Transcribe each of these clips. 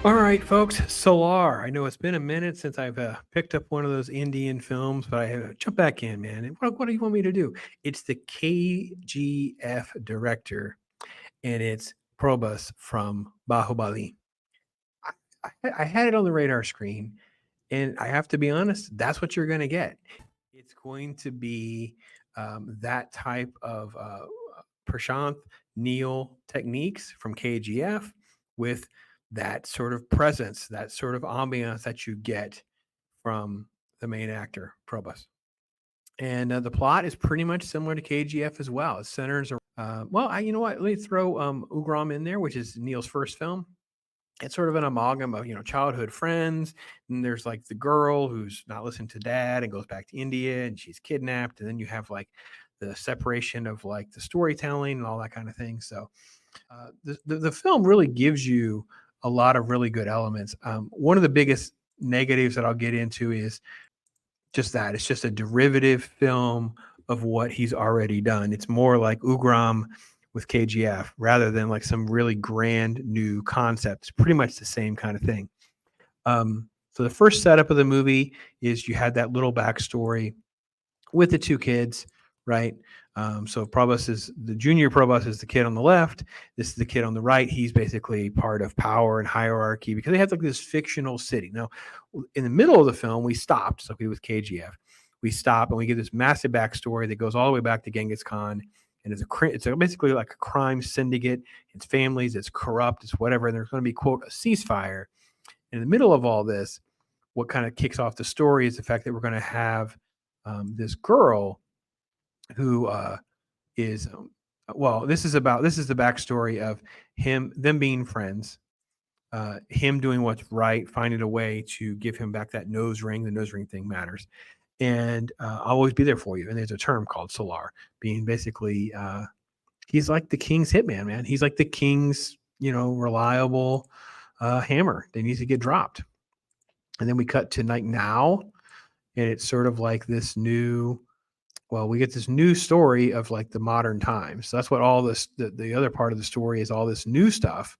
All right, folks, SALAAR. I know it's been a minute since I've picked up one of those Indian films, but I jump back in, man. And what do you want me to do? It's the KGF director, and it's Prabhas from Bahubali. I, I had it on the radar screen, and I have to be honest, that's what you're going to get. It's going to be that type of Prashanth Neel techniques from KGF with that sort of presence, that sort of ambiance that you get from the main actor, Prabhas. And the plot is pretty much similar to KGF as well. It centers around, you know what? Let me throw Ugram in there, which is Neil's first film. It's sort of an amalgam of, childhood friends. And there's like the girl who's not listening to dad and goes back to India and she's kidnapped. And then you have like the separation of like the storytelling and all that kind of thing. So the film really gives you a lot of really good elements. One of the biggest negatives that I'll get into is just that it's just a derivative film of what he's already done. It's more like Ugram with KGF rather than like some really grand new concept. It's pretty much the same kind of thing. So the first setup of the movie is you had that little backstory with the two kids, right? So Prabhas is the junior Prabhas is the kid on the left. This is the kid on the right. He's basically part of power and hierarchy because they have like this fictional city. Now, in the middle of the film, we stopped, so we with KGF. We stop and we get this massive backstory that goes all the way back to Genghis Khan. And it's basically like a crime syndicate. It's families, it's corrupt, it's whatever. And there's going to be, quote, a ceasefire. In the middle of all this, what kind of kicks off the story is the fact that we're going to have this girl who is this is the backstory of them being friends, him doing what's right, finding a way to give him back that nose ring. The nose ring thing matters, and I'll always be there for you. And there's a term called SALAAR, being basically he's like the king's hitman, man. He's like the king's reliable hammer that needs to get dropped. And then we cut to like now, and it's sort of like this new we get this new story of like the modern times. So that's what all this the other part of the story is, all this new stuff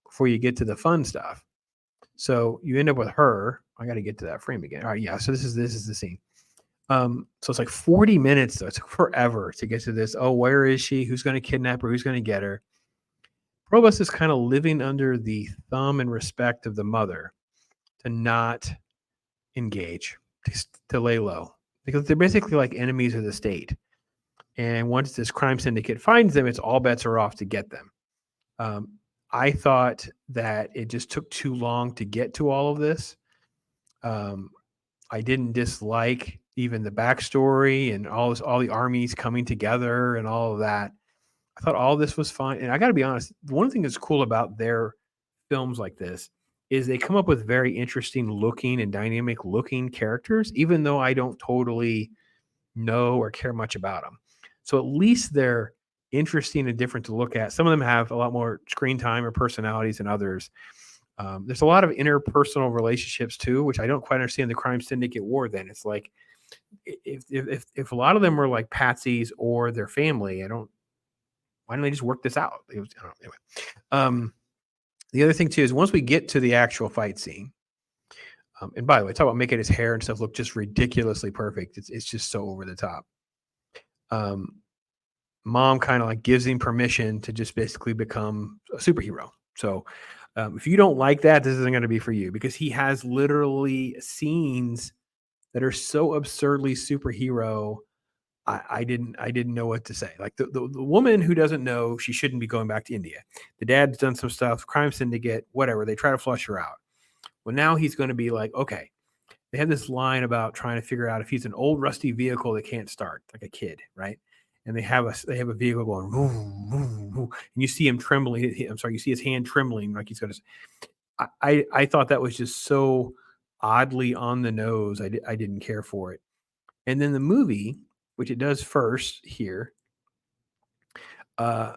before you get to the fun stuff. So you end up with her. I got to get to that frame again. All right, yeah. So this is the scene. So it's like 40 minutes though. It took forever to get to this. Oh, where is she? Who's going to kidnap her? Who's going to get her? Probus is kind of living under the thumb and respect of the mother to not engage, to lay low, because they're basically like enemies of the state. And once this crime syndicate finds them, it's all bets are off to get them. I thought that it just took too long to get to all of this. I didn't dislike even the backstory and all the armies coming together and all of that. I thought all this was fine. And I got to be honest, one thing that's cool about their films like this is they come up with very interesting looking and dynamic looking characters, even though I don't totally know or care much about them. So at least they're interesting and different to look at. Some of them have a lot more screen time or personalities than others. There's a lot of interpersonal relationships too, which I don't quite understand the crime syndicate war. Then it's like if a lot of them were like patsies or their family, why don't they just work this out? Anyway. The other thing too is once we get to the actual fight scene, and by the way, talk about making his hair and stuff look just ridiculously perfect. It's just so over the top. Mom kind of like gives him permission to just basically become a superhero. So if you don't like that, this isn't going to be for you, because he has literally scenes that are so absurdly superhero. I didn't know what to say. Like the woman who doesn't know she shouldn't be going back to India. The dad's done some stuff, crime syndicate, whatever. They try to flush her out. Well, now he's going to be like, okay. They have this line about trying to figure out if he's an old rusty vehicle that can't start, like a kid, right? And they have a vehicle going, vroom, vroom, vroom, and you see him trembling. You see his hand trembling like he's going to. I thought that was just so oddly on the nose. I didn't care for it. And then the movie, which it does first here, they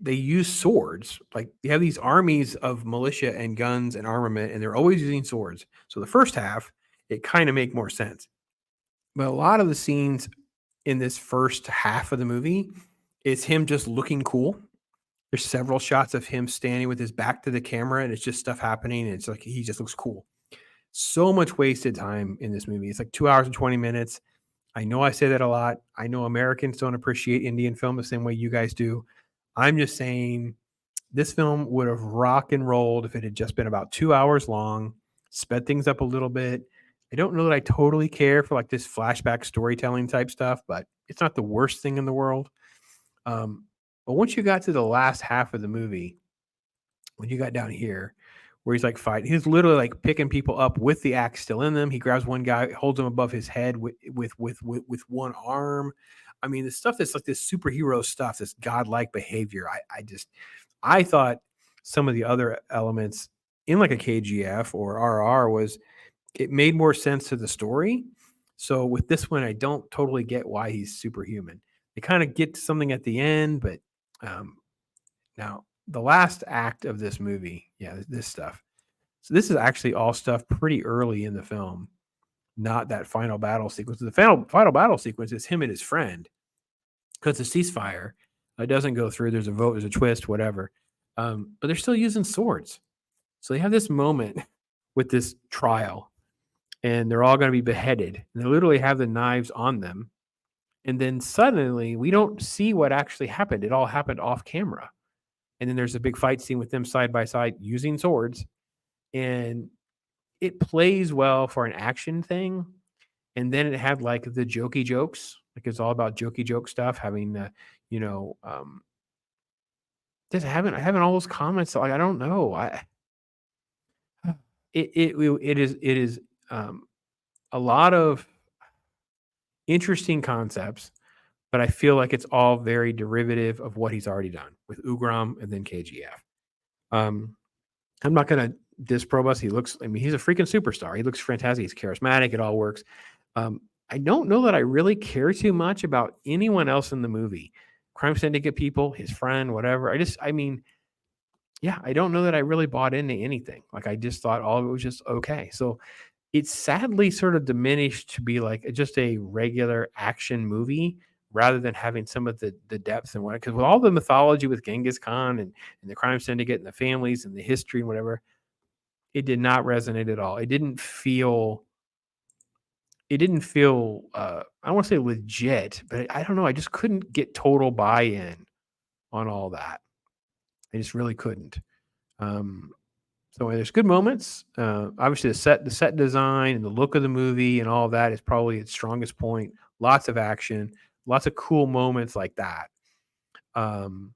use swords. Like you have these armies of militia and guns and armament, and they're always using swords. So the first half, it kind of make more sense. But a lot of the scenes in this first half of the movie is him just looking cool. There's several shots of him standing with his back to the camera, and it's just stuff happening, and it's like he just looks cool. So much wasted time in this movie. It's like 2 hours and 20 minutes. I know I say that a lot. I know Americans don't appreciate Indian film the same way you guys do. I'm just saying this film would have rock and rolled if it had just been about 2 hours long, sped things up a little bit. I don't know that I totally care for like this flashback storytelling type stuff, but it's not the worst thing in the world. Um, but once you got to the last half of the movie, when you got down here, where he's like fighting, he's literally like picking people up with the axe still in them. He grabs one guy, holds him above his head with one arm. I mean, the stuff that's like this superhero stuff, this godlike behavior. I thought some of the other elements in like a KGF or RR was it made more sense to the story. So with this one, I don't totally get why he's superhuman. They kind of get to something at the end, but um, now the last act of this movie, yeah, this stuff. So this is actually all stuff pretty early in the film, not that final battle sequence. The final battle sequence is him and his friend because the ceasefire doesn't go through. There's a vote, there's a twist, whatever. But they're still using swords. So they have this moment with this trial, and they're all going to be beheaded. And they literally have the knives on them. And then suddenly we don't see what actually happened. It all happened off camera. And then there's a big fight scene with them side by side using swords. And it plays well for an action thing. And then it had like the jokey jokes. Like it's all about jokey joke stuff, having the, just having all those comments. Like, I don't know. It is a lot of interesting concepts, but I feel like it's all very derivative of what he's already done with Ugram and then KGF. I'm not going to diss Prabhas. He's a freaking superstar. He looks fantastic. He's charismatic. It all works. I don't know that I really care too much about anyone else in the movie. Crime Syndicate people, his friend, whatever. I don't know that I really bought into anything. Like, I just thought all of it was just okay. So it's sadly sort of diminished to be like just a regular action movie rather than having some of the depth and what, because with all the mythology with Genghis Khan and the Crime Syndicate and the families and the history and whatever, it did not resonate at all. It didn't feel I don't want to say legit, but I don't know. I just couldn't get total buy-in on all that. I just really couldn't. So there's good moments. Obviously, the set design and the look of the movie and all of that is probably its strongest point. Lots of action, lots of cool moments like that. Overall,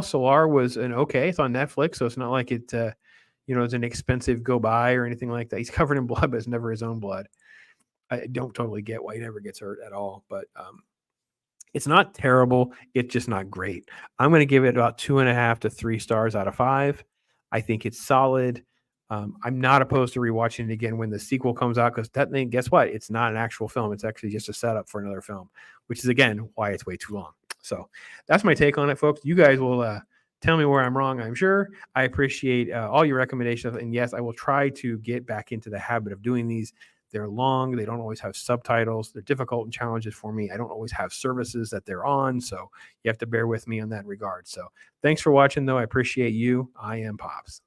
SALAAR was an okay. It's on Netflix, so it's not like it's an expensive go buy or anything like that. He's covered in blood, but it's never his own blood. I don't totally get why he never gets hurt at all, but it's not terrible. It's just not great. I'm going to give it about 2.5 to 3 stars out of 5. I think it's solid. I'm not opposed to rewatching it again when the sequel comes out, because that thing, guess what? It's not an actual film. It's actually just a setup for another film, which is, again, why it's way too long. So that's my take on it, folks. You guys will tell me where I'm wrong, I'm sure. I appreciate all your recommendations. And yes, I will try to get back into the habit of doing these. They're long. They don't always have subtitles. They're difficult and challenges for me. I don't always have services that they're on, so you have to bear with me on that regard. So thanks for watching, though. I appreciate you. I am Pops.